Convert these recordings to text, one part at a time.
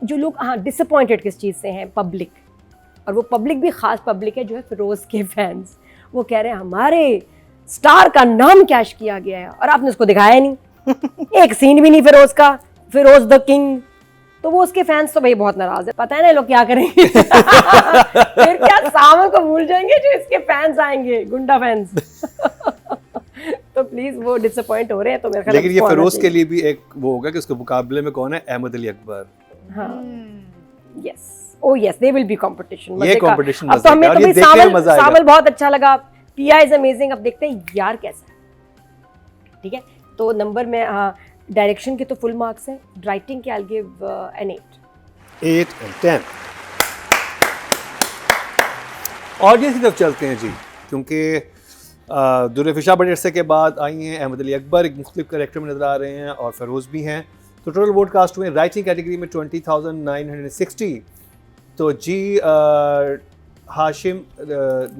जो लोग हाँ डिसअपॉइंटेड किस चीज़ से हैं, पब्लिक, और वो पब्लिक भी ख़ास पब्लिक है जो है फिरोज़ के फैंस। वो कह रहे हैं हमारे स्टार का नाम कैश किया गया है और आपने उसको दिखाया नहीं एक सीन भी नहीं फिरोज़ का, फिरोज़ द किंग। तो वो उसके फैंस तो भाई बहुत नाराज है, पता है ना लोग क्या करेंगे फिर क्या सावन को भूल जाएंगे जो इसके फैंस आएंगे, गुंडा फैंस तो प्लीज वो डिसअपॉइंट हो रहे हैं। तो मेरे ख्याल लेकिन ये फिरोज के लिए भी एक वो होगा कि उसके मुकाबले में कौन है, अहमद अली अकबर। हाँ yes, O yes, they will be competition. ये कंपटीशन अब तो हमें तो भाई सावल बहुत अच्छा लगा, पिया इज अमेजिंग। अब देखते हैं यार कैसा है। ठीक है, तो नंबर में डायरेक्शन के तो फुल मार्क्स हैं, राइटिंग के I will give an 8 and 10। Audience की तरफ चलते हैं जी, क्योंकि दुर्रफिशा बड़े अरसे के बाद आई हैं। अहमद अली अकबर एक मुख्तलिफ कैरेक्टर में नज़र आ रहे हैं और फ़रोज़ भी हैं। तो टोटल वोट कास्ट हुए राइटिंग कैटेगरी में 20,960। तो जी हाशिम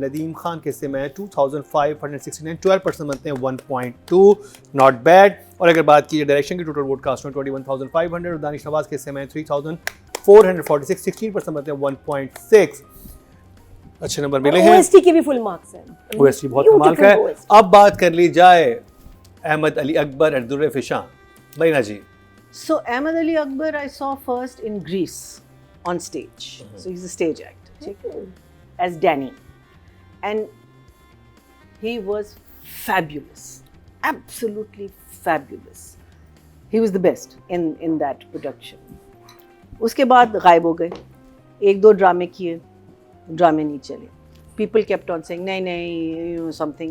नदीम खान के हिस्से में 2,569, 12% बनते हैं 1.2, नॉट बैड। और अगर बात की डायरेक्शन की टोटल वोट कास्ट में 21,500 और दानिश नवाज के हिस्से में 3,446, 16% बनते हैं 1.6। अच्छे नंबर मिले हैं। ओएसटी के भी फुल मार्क्स हैं। ओएसटी बहुत कमाल का है। अब बात कर ली जाए अहमद अली अकबर और दुर्रफिशा। मरीना जी। So Ahmed Ali Akbar I saw first in Greece on stage. So he's a stage actor as Danny, and he was fabulous, absolutely fabulous. He was the best in that production. उसके बाद गायब हो गए, एक दो ड्रामे किए, ड्रामे नहीं चले। People kept on saying नहीं something,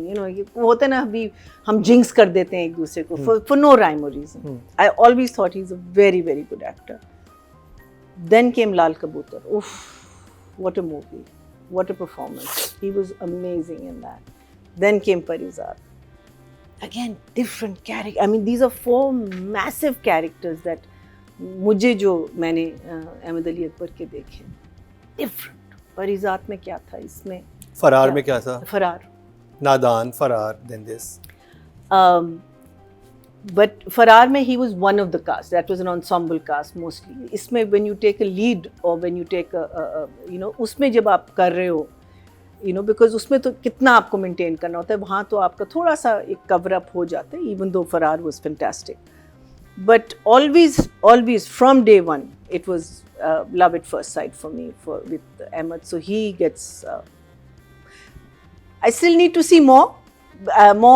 वो होता है ना, अभी हम जिंक्स कर देते हैं एक दूसरे को for no rhyme or reason. I always thought he's a very very good actor. Then came Lal Kabutar. Oof, what a movie, what a performance. He was amazing in that. Then came Parizad. Again, different character. I mean, these are 4 massive characters that मुझे जो मैंने अहमद अली अकबर के देखे, different. परिजात में क्या था, इसमें फरार में क्या था, फरार, नादान, फरार, then this. But फरार में he was one of the cast. That was an ensemble cast mostly. इसमें when you take a lead or when you take a उसमें जब आप कर रहे हो, because उसमें तो कितना आपको मेंटेन करना होता है, वहाँ तो आपका थोड़ा सा एक कवर अप हो जाता है, even though फरार was fantastic. But always from day one it was love at first sight for me with Ahmed. So he gets I still need to see more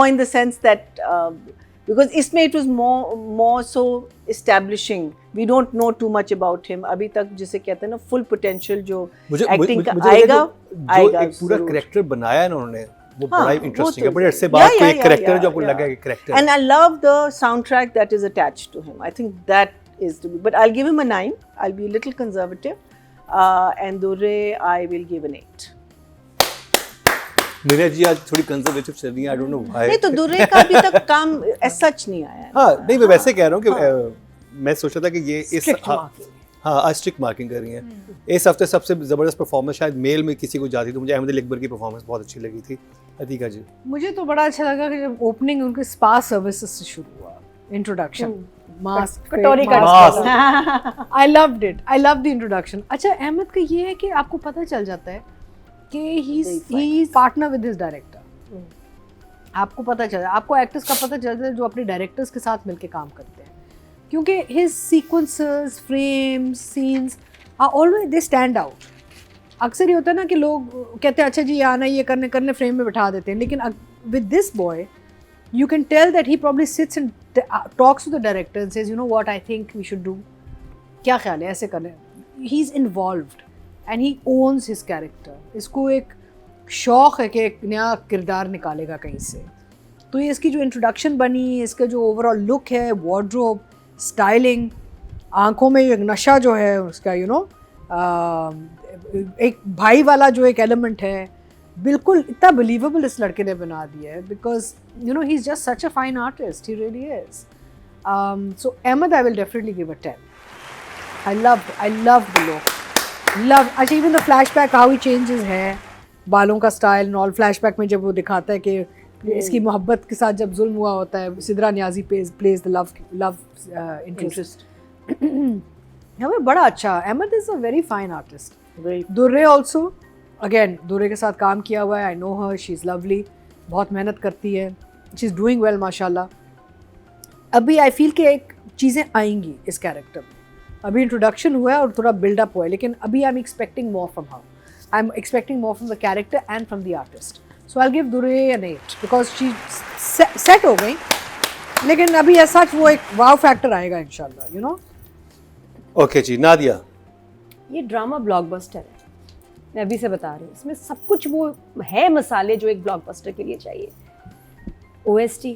in the sense that because इसमें it was more so establishing. We don't know too much about him अभी तक, जिसे कहते हैं ना full potential जो acting का आएगा एक पूरा कैरेक्टर बनाया है उन्होंने, वो बड़ा इंटरेस्टिंग है। बड़े अरसे बाद कोई कैरेक्टर जो आपको लगा कि character. And I love the soundtrack that is attached to him. I think that is to be, but I'll give him a 9. I'll be a little conservative. And Durre I will give an 8. Neeraj ji आज थोड़ी conservative चल रही है, I don't know why. नहीं तो दुर्रे का अभी तक काम as such नहीं आया है। हाँ नहीं, मैं वैसे कह रहा हूँ कि मैं सोच रहा था कि ये इस आज स्ट्रिक्ट मार्किंग कर रही हैं। इस हफ्ते सबसे ज़बरदस्त परफॉर्मेंस शायद मेल में किसी को जाती, तो मुझे अहमद अली अकबर की परफॉर्मेंस बहुत अच्छी लगी थी। अतीका जी। मुझे तो बड़ा अच्छा लगा कि जब ओपनिंग उनके स्पा सर्विसेज से शुरू हुआ, इंट्रोडक्शन, मास्क, कटोरी का I loved it, I love the introduction. अच्छा, अहमद का ये है कि आपको पता चल जाता है कि he is partner with his director. आपको पता चल, आपको एक्टर्स का पता चलता है जो अपने डायरेक्टर्स के साथ मिलकर काम करते हैं, क्योंकि his sequences, frames, scenes are always they stand out. अक्सर ये होता है ना कि लोग कहते हैं अच्छा जी ये आना, ये करने फ्रेम में बिठा देते हैं, लेकिन with this boy you can tell that he probably sits and talks to the director and says, you know what, I think we should do, क्या ख्याल है ऐसे करने। He's involved and he owns his character. इसको एक शौक़ है कि एक नया किरदार निकालेगा कहीं से। तो ये इसकी जो इंट्रोडक्शन बनी, इसका जो ओवरऑल लुक है, वार्डरोब, स्टाइलिंग, आँखों में एक नशा जो है उसका, एक भाई वाला जो एक एलिमेंट है, बिल्कुल इतना बिलीवेबल इस लड़के ने बना दिया है, because he is just such a fine artist, he really is. So Ahmad I will definitely give a 10. I love the look, अच्छा even the flashback how he changes है, बालों का स्टाइल and all, flashback में जब वो दिखाता है कि इसकी मोहब्बत के साथ जब जुल्म हुआ होता है, Sidra Niazi plays the love interest. हमें बड़ा अच्छा, Ahmad is a very fine artist. Very Durre also, again Durre के साथ काम किया हुआ है, I know her, she is lovely, बहुत मेहनत करती है, शी इज़ डूइंग वेल माशाल्लाह. अभी आई फील कि एक चीज़ें आएंगी इस कैरेक्टर में. अभी इंट्रोडक्शन हुआ है और थोड़ा बिल्डअप हुआ है, लेकिन अभी I am expecting more from her. I am expecting more from the character and from the artist. So I give Durre an 8 because she set हो गई, लेकिन अभी ऐसा वो एक वाव फैक्टर आएगा इंशाल्लाह, यू नो. ओके जी, नादिया. ये ड्रामा ब्लॉकबस्टर है, मैं अभी से बता रही हूँ. इसमें सब कुछ वो है मसाले जो एक ब्लॉकबस्टर के लिए चाहिए. OST,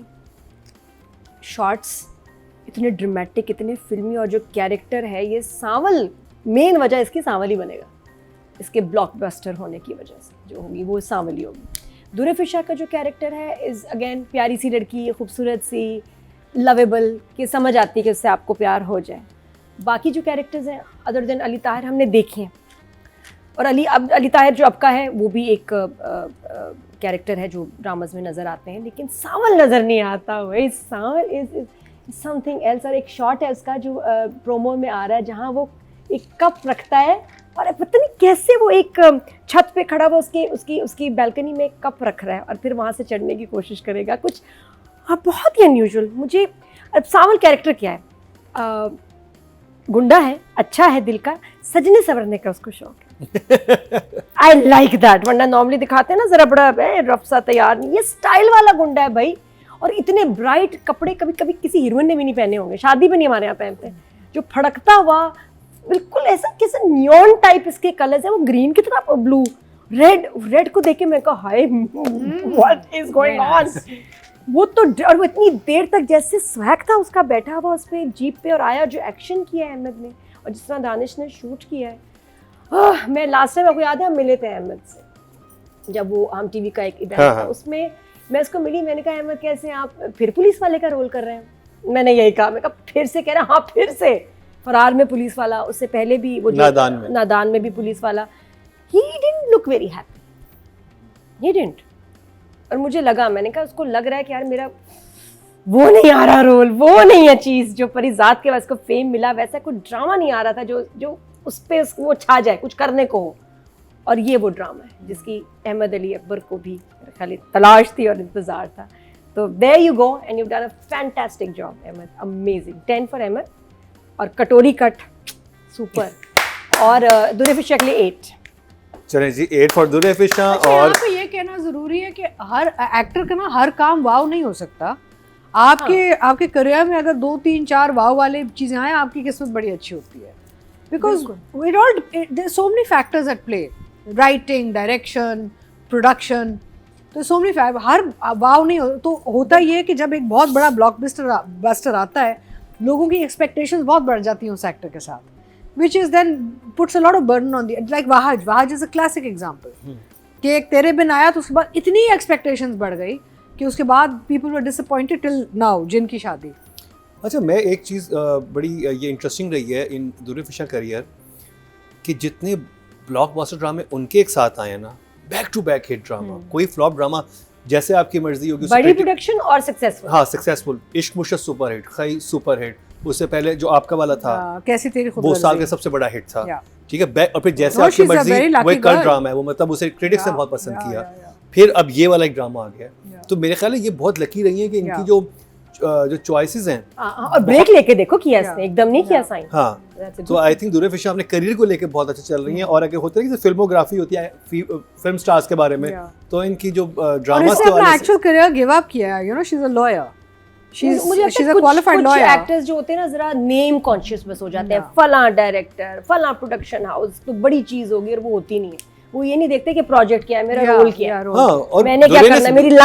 शॉर्ट्स इतने ड्रामेटिक, इतने फिल्मी, और जो कैरेक्टर है ये सांवल, मेन वजह इसकी सांवल ही बनेगा. इसके ब्लॉकबस्टर होने की वजह से जो होगी वो सांवल ही होगी. दुर्रे फिशा का जो कैरेक्टर है इज़ अगेन प्यारी सी लड़की, खूबसूरत सी, लवेबल, कि समझ आती है कि उससे आपको प्यार हो जाए. बाकी जो कैरेक्टर्स हैं अदर देन अली ताहिर हमने देखे हैं, और अली ताहिर जो अब का है वो भी एक कैरेक्टर है जो ड्रामाज में नज़र आते हैं, लेकिन सांवल नज़र नहीं आता. वही सांवल इज समथिंग एल्स. और एक शॉट है उसका जो प्रोमो में आ रहा है जहाँ वो एक कप रखता है और पता नहीं कैसे वो एक छत पे खड़ा हुआ उसकी बैल्कनी में एक कप रख रहा है और फिर वहाँ से चढ़ने की कोशिश करेगा. कुछ बहुत ही अनयूजुअल. मुझे अब सांवल कैरेक्टर क्या है, गुंडा है, अच्छा है दिल का, सजने संवरने का उसको शौक है. I like that. वरना नॉर्मली दिखाते हैं ना जरा बड़ा रफ सा तैयार, नहीं, ये स्टाइल वाला गुंडा है भाई. और इतने ब्राइट कपड़े कभी कभी किसी हीरोइन ने भी नहीं पहने होंगे, शादी में नहीं हमारे यहाँ पहनते, जो फड़कता हुआ बिल्कुल ऐसा कैसे नियॉन टाइप इसके कलर्स है, वो ग्रीन की तरह, ब्लू, रेड को देख के मैं कहा hi what is going on. वो तो और वो इतनी देर तक जैसे स्वैग था उसका बैठा हुआ उस पर जीप पे, और आया जो एक्शन किया है अहमद ने और जिस तरह दानिश ने शूट किया है. मैं लास्ट टाइम आपको याद है हम मिले थे अहमद से जब वो हम टीवी का एक इवेंट था, उसमें मैं उसको मिली. मैंने कहा अहमद कैसे आप फिर पुलिस वाले का रोल कर रहे हैं? मैंने यही कहा. मैं कहा फिर से? कह रहा हाँ फिर से. फरार में पुलिस वाला, उससे पहले भी वो नादान में भी पुलिस वाला. He didn't look very happy, he didn't. और मुझे लगा, मैंने कहा उसको लग रहा है कि यार मेरा वो नहीं आ रहा रोल, वो नहीं है चीज़ जो परिजात के बाद उसको फेम मिला, वैसा कुछ ड्रामा नहीं आ रहा था जो उस पर वो छा जाए, कुछ करने को हो. और ये वो ड्रामा है जिसकी अहमद अली अकबर को भी खाली तलाश थी और इंतज़ार था. तो there you go and you done a fantastic job Ahmad, amazing. 10 for Ahmad. और कटोरी कट सुपर. और दुर्रे फिशा के लिए 8. चलें जी, 8 फॉर दुर्रे फिशा. अच्छा, और यहाँ पे ये कहना जरूरी है कि हर एक्टर का ना हर काम वाव नहीं हो सकता. आपके करियर में अगर 2, 3, 4 वाव वाले चीजें आए, आपकी किस्मत बड़ी अच्छी होती है. Because it all there so many factors at play. Writing, direction, production, तो सो मेनी हर वाव नहीं हो. तो होता ये है कि जब एक बहुत बड़ा ब्लॉकबस्टर आता है, लोगों की एक्सपेक्टेशंस बहुत बढ़ जाती हैं उस एक्टर के साथ, which is then puts a lot of burden on the, like Wahaj is a classic example. कि एक तेरे बिन आया तो उसके बाद इतनी एक्सपेक्टेशंस बढ़ गई कि उसके बाद people were disappointed till now, जिनकी शादी. अच्छा, मैं एक चीज़ बड़ी ये इंटरेस्टिंग रही है इन दुर्रे फिशा करियर कि जितने ब्लॉकबस्टर ड्रामे उनके एक साथ आए हैं ना, back to back hit drama. कोई फ्लॉप ड्रामा जैसे आपकी मर्जी होगी, बड़ी प्रोडक्शन और सक्सेसफुल. हाँ, सक्सेसफुल. इश्क मुश्क सुपर हिट, खई सुपर हिट. उससे पहले जो आपका वाला था कैसी तेरी खुद वो साल का सबसे बड़ा हिट था. Yeah. ठीक है. और फिर जैसे No, आपकी she's a मर्जी very lucky वो एक कल्ट girl. ड्रामा है, वो मतलब उसे क्रिटिक्स ने बहुत पसंद Yeah, किया. yeah. फिर अब ये वाला एक ड्रामा आ गया. Yeah. तो मेरे ख्याल है ये बहुत लकी रही है कि इनकी Yeah. जो चॉइसेस हैं. और ब्रेक लेके देखो किया इसने, एकदम नहीं किया साइन. हाँ, तो आई थिंक दुर्रे फिशा अपने करियर को लेके बहुत अच्छा चल रही हैं. और अगर होता है कि फिल्मोग्राफी होती है फिल्म स्टार्स के बारे में, तो इनकी जो ड्रामास के अपना एक्चुअल करियर गिव अप किया है. You know, she is a lawyer. मुझे लगता है कुछ एक्टर्स जो होते हैं ना जरा नेम कॉन्शियस बस हो जाते हैं. फला डायरेक्टर, फला प्रोडक्शन हाउस, तो बड़ी चीज होगी, और वो होती नहीं है. वो ये नहीं देखते कि प्रोजेक्ट क्या है, मेरा रोल क्या है, हाँ, और मैंने क्या करना है, मेरी लाइन